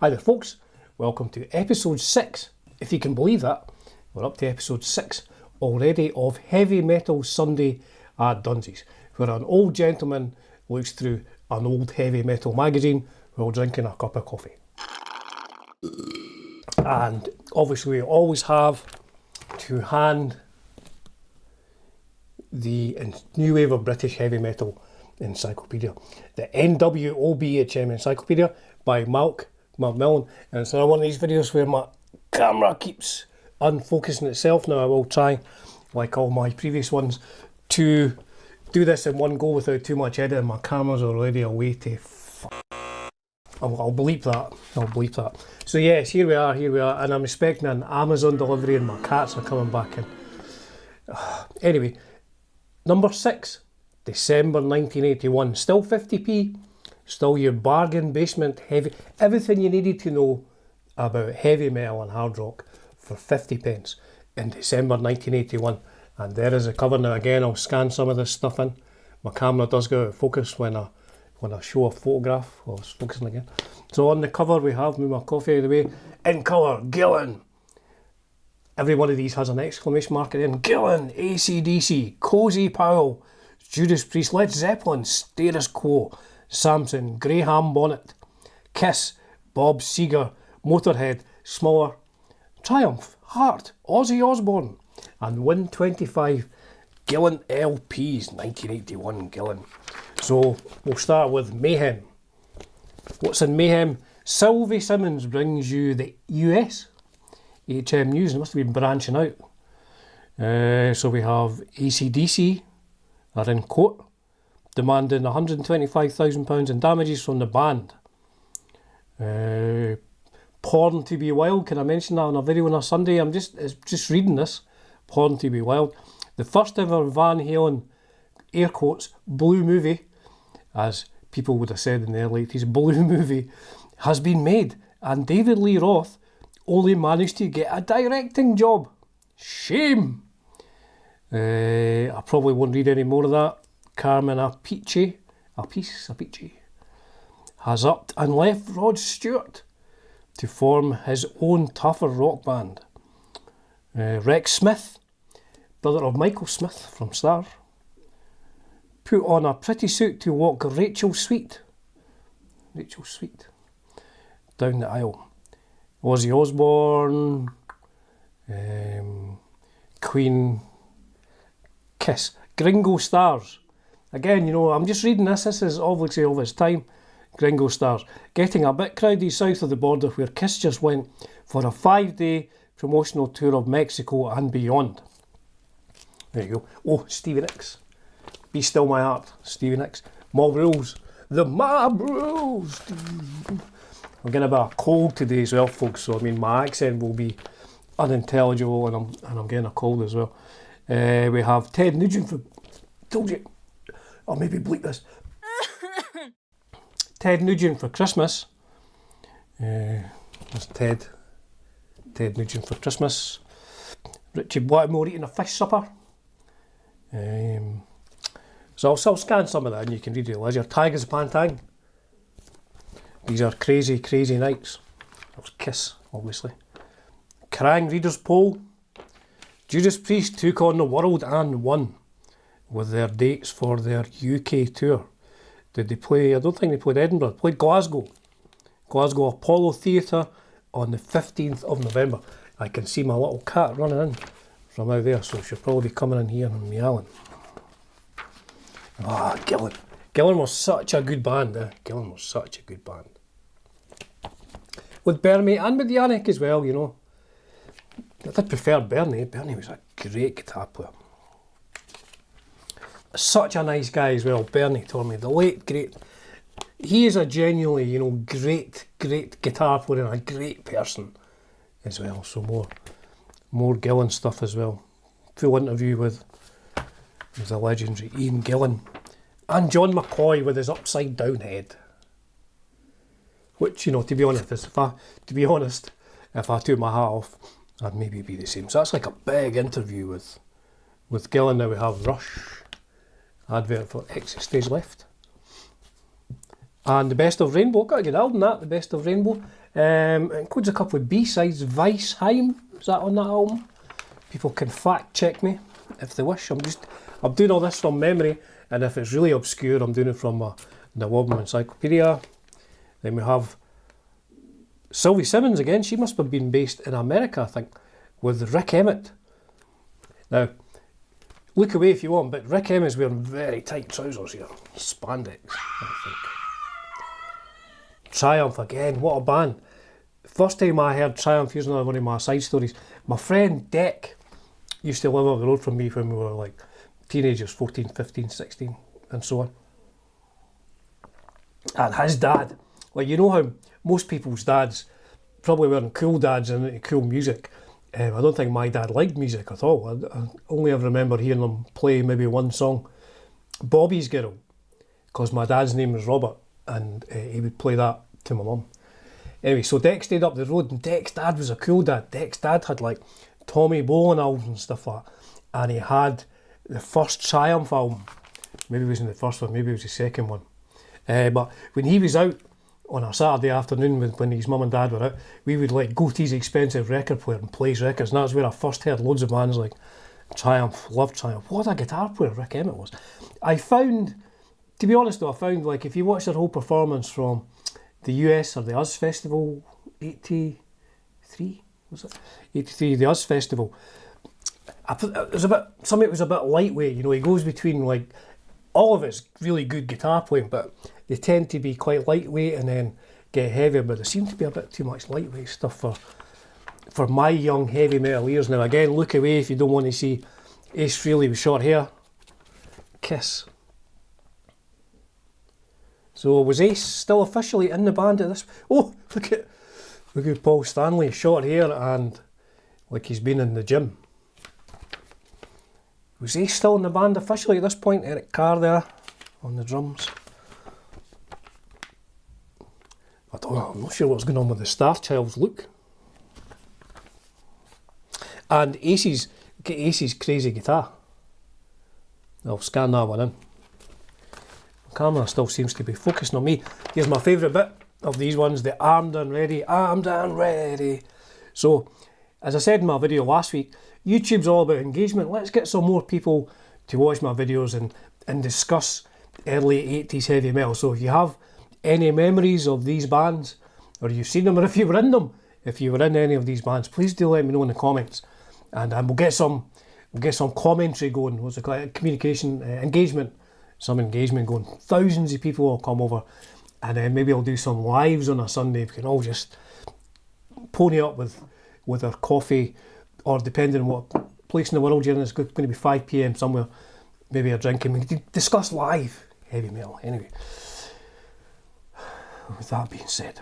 Hi there folks, welcome to episode 6, if you can believe that. We're up to episode 6 already of Heavy Metal Sunday at Dunsy's, where an old gentleman looks through an old heavy metal magazine while drinking a cup of coffee. And obviously we always have to hand the new wave of British heavy metal encyclopedia, the NWOBHM encyclopedia by Malk Macmillan. And it's another one of these videos where my camera keeps unfocusing itself. Now I will try, like all my previous ones, to do this in one go without too much editing. My camera's already away to I'll bleep that, So yes, here we are, and I'm expecting an Amazon delivery and my cats are coming back in. Anyway, number 6, December 1981, still 50p, still your bargain basement heavy, everything you needed to know about heavy metal and hard rock for 50p in December 1981. And there is a cover. Now again, I'll scan some of this stuff in. My camera does go out of focus when I show a photograph. Well, it's focusing again. So on the cover we have, move my coffee out of the way, in colour, GILLAN. Every one of these has an exclamation mark at the end. GILLAN, AC/DC, Cozy Powell, Judas Priest, Led Zeppelin, Status Quo, SAMSON, Graham Bonnet, Kiss, Bob Seger, Motorhead, Smaller, Triumph, Heart, Ozzy Osbourne, and Win 25 GILLAN LPs, 1981 GILLAN. So we'll start with Mayhem. What's in Mayhem? Sylvie Simmons brings you the US HM News. It must have been branching out. So we have AC/DC are in court, demanding £125,000 in damages from the band. Porn to be Wild, can I mention that on a video on a Sunday? I'm just reading this. Porn to be Wild. The first ever Van Halen, air quotes, blue movie, as people would have said in the early 80s, blue movie, has been made, and David Lee Roth only managed to get a directing job. Shame! I probably won't read any more of that. Carmen Apice has upped and left Rod Stewart to form his own tougher rock band. Rex Smith, brother of Michael Smith from Star, put on a pretty suit to walk Rachel Sweet down the aisle. Ozzy Osbourne, Queen, Kiss, Gringo Stars. Again, you know, I'm just reading this. This is obviously of its time. Gringo Stars. Getting a bit crowded south of the border, where Kiss just went for a 5-day promotional tour of Mexico and beyond. There you go. Oh, Stevie Nicks. Be Still My Heart. Stevie Nicks. Mob Rules. The Mob Rules. I'm getting a bit of a cold today as well, folks. So I mean, my accent will be unintelligible, and I'm getting a cold as well. We have Ted Nugent for. Told you. I'll maybe bleep this. Ted Nugent for Christmas. There's Ted Nugent for Christmas. Richie Blackmore eating a fish supper. So I'll scan some of that and you can read it at leisure. Tigers Pantang. These are crazy, crazy nights. That was Kiss, obviously. Kerrang Readers Poll. Judas Priest took on the world and won with their dates for their UK tour. Did they play? I don't think they played Edinburgh. They played Glasgow. Glasgow Apollo Theatre on the 15th of November. I can see my little cat running in from out there, so she'll probably be coming in here and meowing. Ah, GILLAN. GILLAN was such a good band. GILLAN was such a good band. With Bernie and with Yannick as well, you know. I did prefer Bernie. Bernie was a great guitar player. Such a nice guy as well, Bernie Tormey, the late great. He is a genuinely, you know, great guitar player and a great person as well. So more GILLAN stuff as well. Full interview with the legendary Ian Gillan and John McCoy with his upside down head. Which, you know, to be honest, if I took my hat off, I'd maybe be the same. So that's like a big interview with GILLAN. Now we have Rush. Advert for Exit Stage Left. And the Best of Rainbow, got a good album that, the Best of Rainbow. It includes a couple of B-sides. Weissheim, is that on that album? People can fact check me if they wish. I'm doing all this from memory, and if it's really obscure, I'm doing it from the Wobble Encyclopedia. Then we have Sylvie Simmons again. She must have been based in America, I think, with Rick Emmett. Now, look away if you want, but Rick Emmett's wearing very tight trousers here. Spandex, I think. Triumph again, what a band. First time I heard Triumph, here's another one of my side stories. My friend Deck used to live up the road from me when we were like teenagers, 14, 15, 16 and so on. And his dad, like, you know how most people's dads probably weren't cool dads and into cool music. I don't think my dad liked music at all. I only ever remember hearing him play maybe one song, Bobby's Girl, because my dad's name was Robert, and he would play that to my mum. Anyway, so Deck stayed up the road, and Deck's dad was a cool dad. Deck's dad had like Tommy Bolin albums and stuff like that, and he had the first Triumph album. Maybe it wasn't the first one, maybe it was the second one. But when he was out on a Saturday afternoon when his mum and dad were out, we would like go to his expensive record player and play his records, and that's where I first heard loads of bands like Triumph, loved Triumph. What a guitar player Rick Emmett was. I found, to be honest though, I found like if you watch their whole performance from the US or the OZZY Festival, 83, was it? 83, the OZZY Festival, it was a bit, some of it was a bit lightweight, you know, he goes between like, all of it's really good guitar playing, but they tend to be quite lightweight and then get heavier, but there seemed to be a bit too much lightweight stuff for my young heavy metal ears. Now again, look away if you don't want to see Ace Frehley with short hair. Kiss. So was Ace still officially in the band at this? Oh, look at Paul Stanley, short hair and like he's been in the gym. Was Ace still in the band officially at this point? Eric Carr there on the drums. I don't know, I'm not sure what's going on with the Star Child's look. And Ace's crazy guitar. I'll scan that one in. The camera still seems to be focusing on me. Here's my favourite bit of these ones, the armed and ready, armed and ready. So, as I said in my video last week, YouTube's all about engagement. Let's get some more people to watch my videos and discuss early 80s heavy metal. So if you have any memories of these bands, or you've seen them, or if you were in them, if you were in any of these bands, please do let me know in the comments, and we'll get some commentary going. What's it called? Communication, engagement, some engagement going. Thousands of people will come over, and then maybe I'll do some lives on a Sunday. We can all just pony up with our coffee, or depending on what place in the world you're in, it's going to be 5 PM somewhere, maybe a drink, and we can discuss live heavy metal. Anyway, with that being said,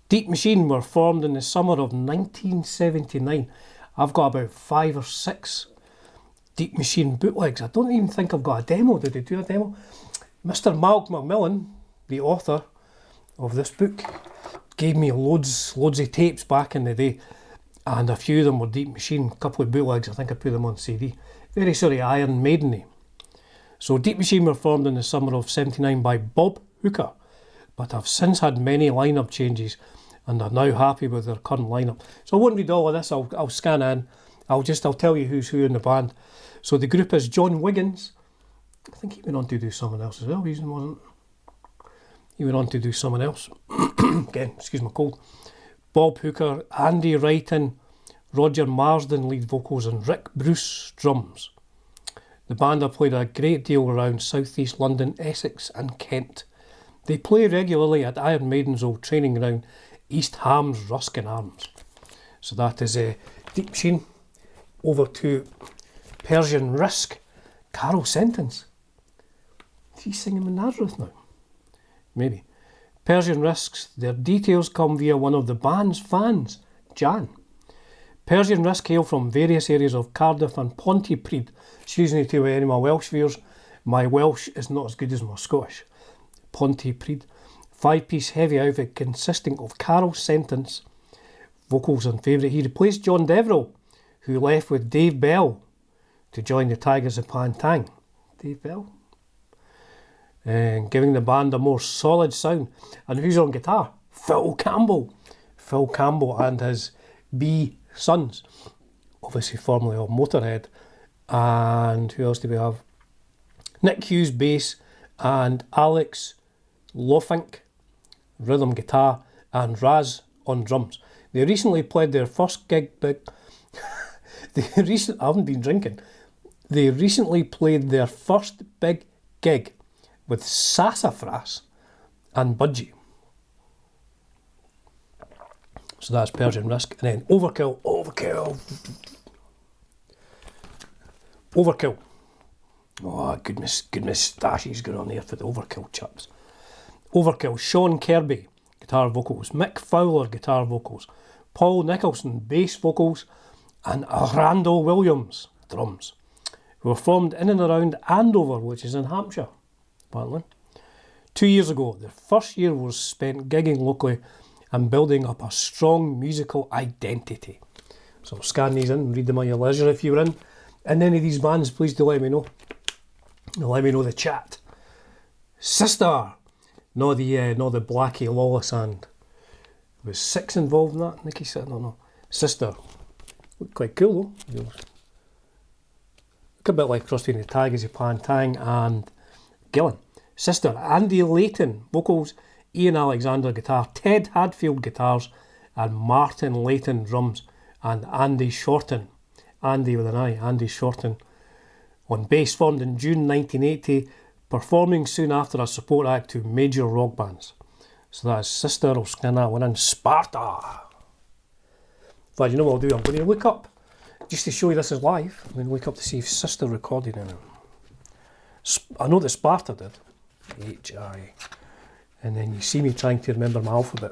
Deep Machine were formed in the summer of 1979. I've got about 5 or 6 Deep Machine bootlegs. I don't even think I've got a demo. Did they do a demo? Mr. Malk McMillan, the author of this book, gave me loads of tapes back in the day, and a few of them were Deep Machine, a couple of bootlegs, I think I put them on CD. Very sort of Iron Maiden-y. So Deep Machine were formed in the summer of 79 by Bob Hooker, but have since had many lineup changes and are now happy with their current lineup. So I won't read all of this, I'll scan in, I'll tell you who's who in the band. So the group is John Wiggins. I think he went on to do someone else as well, he went on to do someone else. Again, excuse my cold. Bob Hooker, Andy Wrighton, Roger Marsden lead vocals, and Rick Bruce drums. The band have played a great deal around South East London, Essex and Kent. They play regularly at Iron Maiden's old training ground, East Ham's Ruskin Arms. So that is a Deep Machine. Over to Persian Risk, Carol Sentence. Is he singing with Nazareth now? Maybe. Persian Risks, their details come via one of the band's fans, Jan. Persian Risk hail from various areas of Cardiff and Pontypridd. Excuse me to any of my Welsh viewers, my Welsh is not as good as my Scottish. Pontypridd. 5-piece heavy outfit consisting of Carol Sentence, vocals and favourite. He replaced John Deverell, who left with Dave Bell to join the Tigers of Pantang. Dave Bell? and giving the band a more solid sound. And who's on guitar? Phil Campbell. Phil Campbell and his B sons, obviously formerly of Motorhead. And who else do we have? Nick Hughes bass and Alex Lofink rhythm guitar and Raz on drums. They recently played their first gig, but I haven't been drinking. They recently played their first big gig with Sassafras and Budgie. So that's Persian Risk. And then Overkill. Oh, goodness, Stashy's got on there for the Overkill chaps. Overkill, Sean Kirby, guitar vocals. Mick Fowler, guitar vocals. Paul Nicholson, bass vocals. And Randall Williams, drums. Who were formed in and around Andover, which is in Hampshire, apparently. 2 years ago, their first year was spent gigging locally and building up a strong musical identity. So scan these in and read them at your leisure if you were in any of these bands. Please do let me know. Let me know the chat. Sister, no the Blackie Lawless and was 6 involved in that. Nicky said no. Sister, looked quite cool though. Look a bit like cross between the Tigers, Pan Tang and Gillan. Sister, Andy Layton vocals, Ian Alexander guitar, Ted Hadfield guitars, and Martin Layton drums, and Andy Shorten, Andy with an I, Andy Shorten, on bass, formed in June 1980, performing soon after a support act to major rock bands. So that is Sister. I'll scan that one in. Sparta. But you know what I'll do? I'm going to look up, just to show you this is live, I'm going to look up to see if Sister recorded in it. I know that Sparta did. H-I. And then you see me trying to remember my alphabet.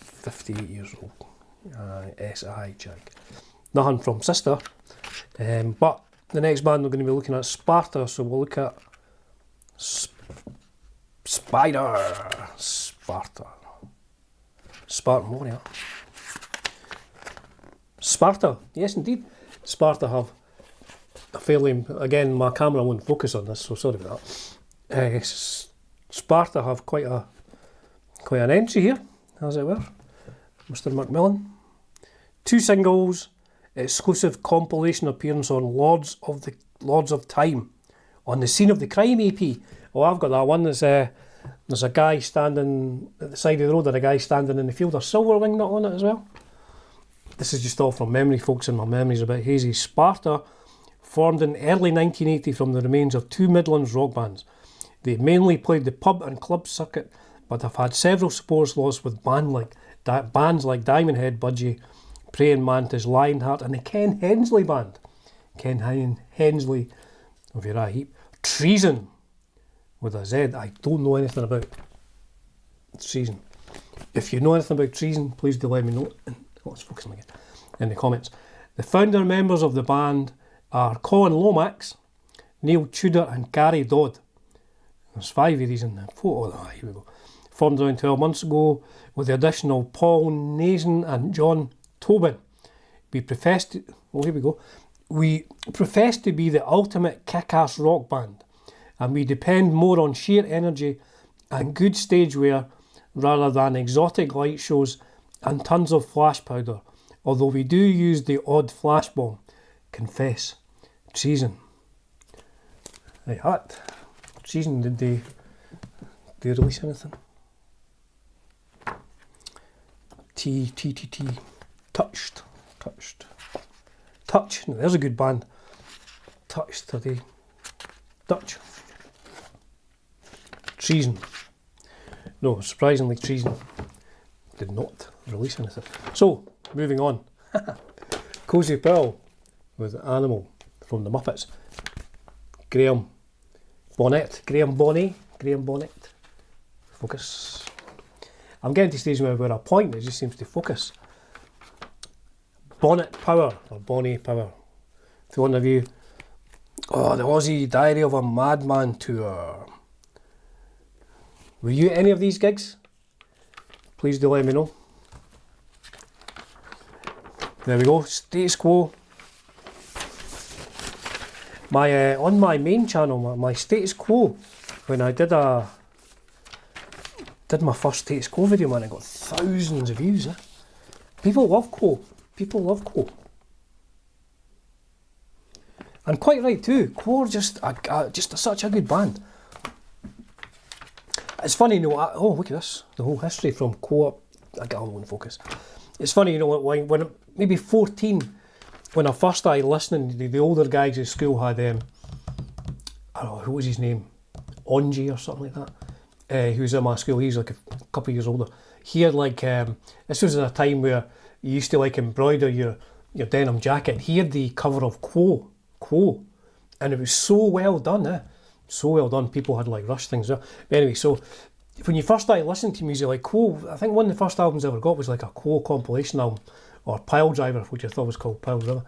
58 years old. S-I, check. Nothing from Sister. But the next band we're going to be looking at Sparta, so we'll look at Sparta. Spartan Warrior. Sparta, yes indeed. Sparta have a fairly, again my camera won't focus on this, so sorry about that. Sparta have quite an entry here, as it were. Mr. Macmillan. 2 singles, exclusive compilation appearance on Lords of Time, on the Scene of the Crime EP. Oh, I've got that one. There's a guy standing at the side of the road, and a guy standing in the field. There's Silverwing not on it as well. This is just all from memory, folks, and my memory's a bit hazy. Sparta formed in early 1980 from the remains of 2 Midlands rock bands. They mainly played the pub and club circuit, but have had several support slots with bands like Diamond Head, Budgie, Praying Mantis, Lionheart, and the Ken Hensley Band. Ken Hensley of Uriah Heep. Treazon with a Z. I don't know anything about Treazon. If you know anything about Treazon, please do let me know. Let's focus on again in the comments. The founder members of the band are Colin Lomax, Neil Tudor, and Gary Dodd. There's 5 of these in the photo. Here we go. Formed around 12 months ago with the addition of Paul Nason and John Tobin. We profess to be the ultimate kick-ass rock band, and we depend more on sheer energy and good stage wear rather than exotic light shows and tons of flash powder, although we do use the odd flash bomb. Confess. Treazon. Right, that. Treazon, did they release anything? T. Touched. Touch. Now, there's a good band. Touched, are they Dutch? Treazon. No, surprisingly, Treazon did not release anything. So, moving on. Cozy Powell with Animal from the Muppets. Graham Bonnet. Focus. I'm getting to stage where I point, it just seems to focus. Bonnet Power, or Bonnie Power. For one of you, the Aussie Diary of a Madman tour. Were you at any of these gigs? Please do let me know. There we go, Status Quo. On my main channel, my Status Quo when I did my first Takes Co video, man, I got thousands of views. Eh? People love Co. People love Co. And quite right too. Co are just such a good band. It's funny, you know. Oh, look at this. The whole history from Co. I got all in focus. It's funny, you know, when maybe 14, when I first started listening, the older guys at school had I don't know, who was his name? OZZY or something like that. He was at my school. He's like a couple of years older. He had like this was at a time where you used to like embroider your denim jacket. He had the cover of Quo, and it was so well done. So well done. People had like rushed things up. Anyway, so when you first started listening to music like Quo, I think one of the first albums I ever got was like a Quo compilation album, or Pile Driver, which I thought was called Pile Driver.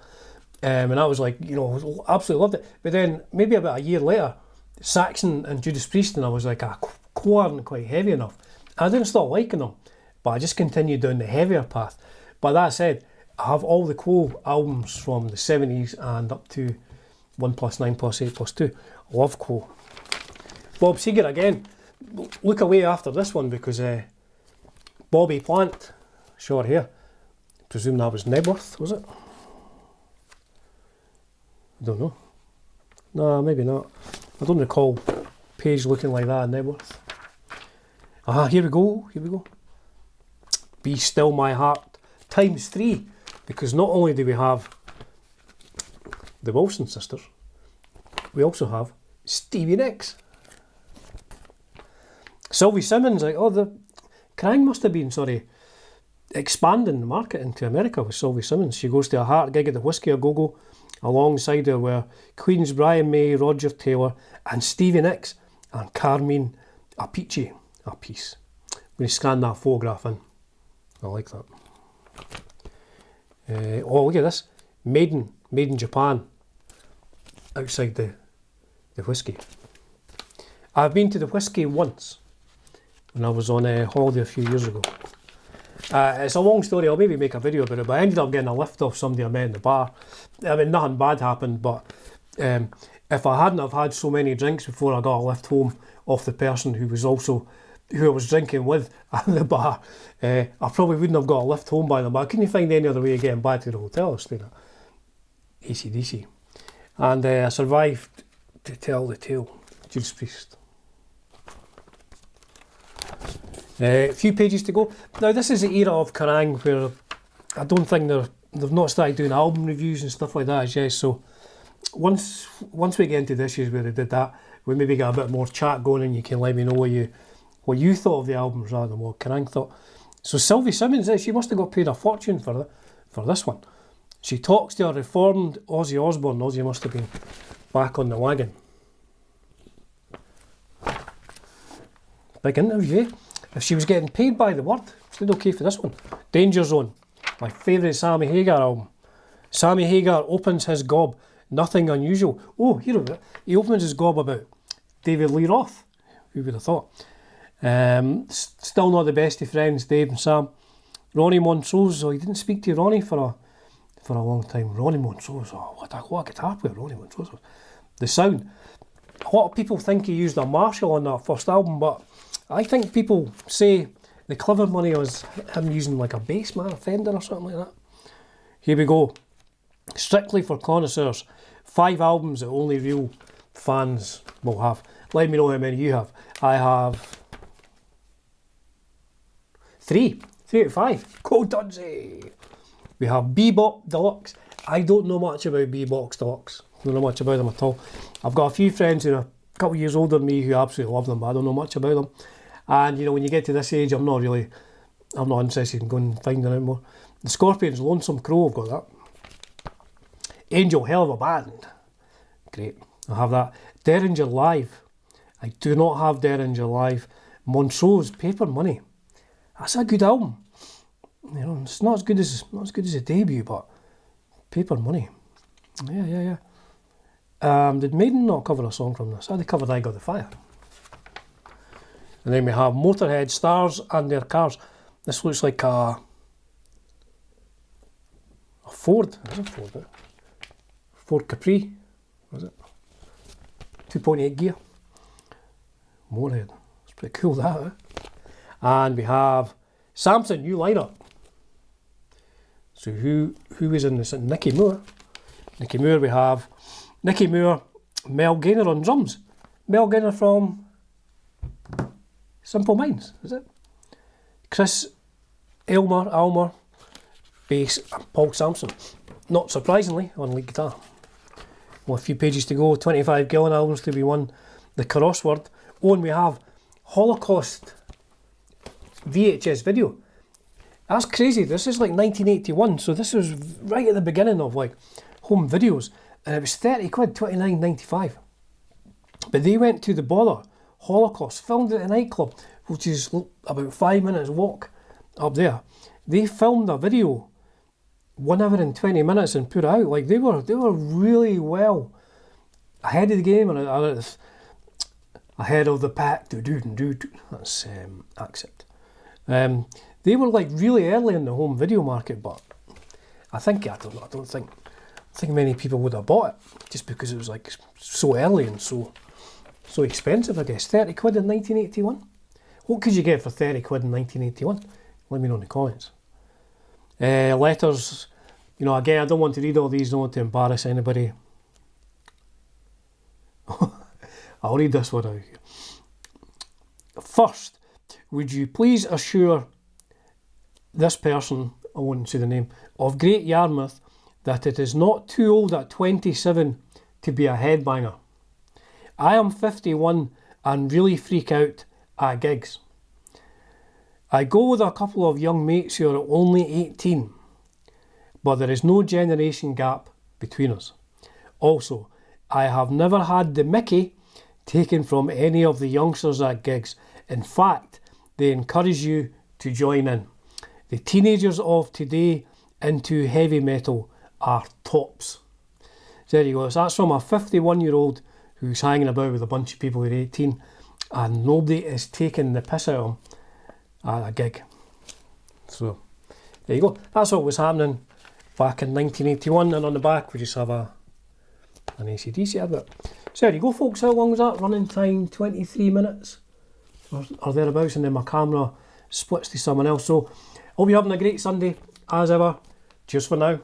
And that was like, you know, absolutely loved it. But then maybe about a year later, Saxon and Judas Priest, and I was like, Quo aren't quite heavy enough. I didn't stop liking them, but I just continued down the heavier path. But that said, I have all the Quo albums from the 70s and up to 1+9+8+2. I love Quo. Bob Seger again. Look away after this one because Bobby Plant, short hair. Presume that was Nebworth, was it? I don't know. No, maybe not. I don't recall Page looking like that in Nebworth. Here we go. Be Still My Heart ×3, because not only do we have the Wilson sisters, we also have Stevie Nicks. Sylvie Simmons, like, the Kerrang must have been, expanding the market into America with Sylvie Simmons. She goes to a Heart gig at the Whiskey A Go-Go. Alongside her were Queen's Brian May, Roger Taylor, and Stevie Nicks, and Carmine Appice. I'm going to scan that photograph in. I like that. Look at this. Made in Japan. Outside the Whiskey. I've been to the Whiskey once, when I was on a holiday a few years ago. It's a long story, I'll maybe make a video about it, but I ended up getting a lift off somebody I met in the bar. I mean, nothing bad happened, but if I hadn't have had so many drinks before I got a lift home off the person who I was drinking with at the bar, I probably wouldn't have got a lift home by them, but I couldn't find any other way of getting back to the hotel I stayed at. AC/DC. And I survived to tell the tale. Judas Priest. A few pages to go. Now this is the era of Kerrang where I don't think they've not started doing album reviews and stuff like that as yet. So once we get into the issues where they did that, we maybe get a bit more chat going, and you can let me know what you thought of the albums rather than what Kerrang thought. So Sylvie Simmons, she must have got paid a fortune for this one. She talks to a reformed Ozzy Osbourne. Ozzy must have been back on the wagon. Big interview, eh? If she was getting paid by the word, she did okay for this one. Danger Zone, my favourite Sammy Hagar album. Sammy Hagar opens his gob, nothing unusual. Oh, here we go. He opens his gob about David Lee Roth. Who would have thought? Still not the best of friends, Dave and Sam. Ronnie Montrose, he didn't speak to Ronnie for a long time. Ronnie Montrose, what a guitar player Ronnie Montrose was. The sound. A lot of people think he used a Marshall on that first album, but I think people say the Clever Money was him using like a Bassman, a Fender or something like that. Here we go. Strictly for connoisseurs. 5 albums that only real fans will have. Let me know how many you have. I have 3. 3 out of 5. Go Dunsy. We have Bebop Deluxe. I don't know much about Bebop Deluxe. Don't know much about them at all. I've got a few friends who are a couple of years older than me who absolutely love them, but I don't know much about them. And you know, when you get to this age, I'm not interested in going and finding out more. The Scorpions, Lonesome Crow, I've got that. Angel, hell of a band. Great, I have that. Derringer Live. I do not have Derringer Live. Montrose, Paper Money. That's a good album. You know, it's not as good as the debut, but Paper Money. Yeah. Did Maiden not cover a song from this? They covered I Got the Fire. And then we have Motorhead, Stars and Their Cars. This looks like a Ford. Is it Ford? Ford Capri, was it? 2.8 gear. Motorhead. It's pretty cool that, eh? And we have SAMSON, new lineup. So who is in this? Nicky Moore. Nicky Moore, we have Nicky Moore, Mel Gaynor on drums. Mel Gaynor from Simple Minds, is it? Chris Almer, bass, and Paul Sampson. Not surprisingly, on lead guitar. Well, a few pages to go, 25 GILLAN albums to be won. The crossword. Oh, and we have Holocaust VHS video. That's crazy. This is like 1981, so this was right at the beginning of like home videos, and it was 30 quid, 29.95. But they went to the Bother Holocaust, filmed at a nightclub, which is about 5 minutes walk up there. They filmed a video 1 hour and 20 minutes and put it out. Like they were really well ahead of the game, and ahead of the pack. That's accent. They were like really early in the home video market, but I don't think many people would have bought it just because it was like so early and so expensive, I guess. 30 quid in 1981. What could you get for 30 quid in 1981? Let me know in the comments. Letters, you know, again, I don't want to read all these, don't want to embarrass anybody. I'll read this one out. First, would you please assure this person, I won't say the name, of Great Yarmouth, that it is not too old at 27 to be a headbanger. I am 51 and really freak out at gigs. I go with a couple of young mates who are only 18, but there is no generation gap between us. Also, I have never had the mickey taken from any of the youngsters at gigs. In fact, they encourage you to join in. The teenagers of today into heavy metal are tops. So there you go. So that's from a 51-year-old who's hanging about with a bunch of people who are 18, and nobody is taking the piss out of him at a gig. So there you go. That's what was happening back in 1981, and on the back we just have an AC/DC advert. So there you go, folks. How long was that? Running time 23 minutes or thereabouts, and then my camera splits to someone else. So hope you're having a great Sunday as ever. Cheers for now.